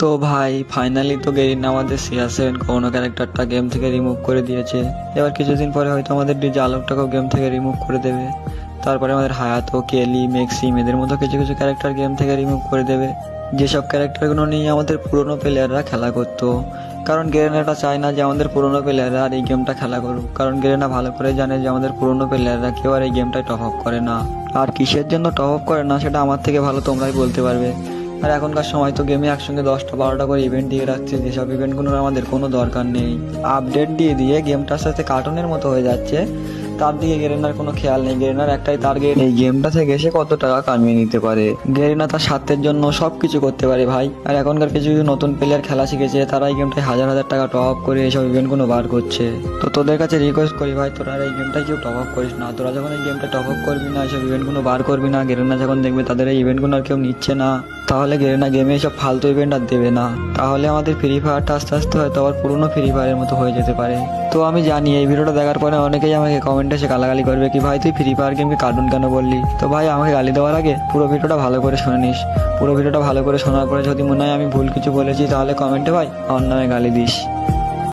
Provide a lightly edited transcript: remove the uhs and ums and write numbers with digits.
তো ভাই ফাইনালি তো গেরিনা আমাদের CR7 কোনো ক্যারেক্টারটা গেম থেকে রিমুভ করে দিয়েছে। এবার কিছুদিন পরে হয়তো আমাদের ডিজে আলোকটাকেও গেম থেকে রিমুভ করে দেবে। তারপরে আমাদের হায়াতো, কেলি, মেক্সিম এদের মতো কিছু কিছু ক্যারেক্টার গেম থেকে রিমুভ করে দেবে, যেসব ক্যারেক্টারগুলো নিয়ে আমাদের পুরনো প্লেয়াররা খেলা করতো। কারণ গেরেনাটা চায় না যে আমাদের পুরনো প্লেয়াররা আর এই গেমটা খেলা করুক, কারণ গেরেনা ভালো করে জানে যে আমাদের পুরনো প্লেয়াররা কেউ আর এই গেমটায় টপ আপ করে না। আর কিসের জন্য টপ আপ করে না সেটা আমার থেকে ভালো তোমরাই বলতে পারবে। আর এখনকার সময় তো গেমে একসঙ্গে 10টা 12টা করে ইভেন্ট দিয়ে রাখছে, যেসব ইভেন্টগুলোর আমাদের কোনো দরকার নেই। আপডেট দিয়ে দিয়ে গেমটার সাথে কার্টুনের মতো হয়ে যাচ্ছে, তার দিকে গেরেনার কোনো খেয়াল নেই। গেরেনার একটাই টার্গেট, এই গেমটা থেকে সে কত টাকা কামিয়ে নিতে পারে। গেরেনা তার স্বার্থের জন্য সব কিছু করতে পারে ভাই। আর এখনকার কিছু কিছু নতুন প্লেয়ার খেলা শিখেছে, তারা এই গেমটায় হাজার হাজার টাকা টপ আপ করে এইসব ইভেন্টগুলো বার করছে। তো তোদের কাছে রিকোয়েস্ট করি ভাই, তোরা আর এই গেমটায় কেউ টপ আপ করিস না। তোরা যখন এই গেমটা টপ আপ করবি না, এইসব ইভেন্টগুলো বার করবি না, গেরেনা যখন দেখবে তাদের এই ইভেন্টগুলো আর কেউ নিচ্ছে না, তাহলে গেরেনা গেমে এইসব ফালতু ইভেন্ট আর দেবে না। তাহলে আমাদের ফ্রি ফায়ারটা আস্তে আস্তে হয়তো আবার পুরোনো ফ্রি ফায়ারের মতো হয়ে যেতে পারে। তো আমি জানি এই ভিডিওটা দেখার পরে অনেকেই আমাকে কমেন্টে এসে গালাগালি করবে কি ভাই তুই ফ্রি ফায়ার গেমকে কার্টুন কেন বললি। তো ভাই আমাকে গালি দেওয়ার আগে পুরো ভিডিওটা ভালো করে শুনে নিস। পুরো ভিডিওটা ভালো করে শোনার পরে যদি মনে হয় আমি ভুল কিছু বলেছি, তাহলে কমেন্টে ভাই আমার নামে গালি দিস।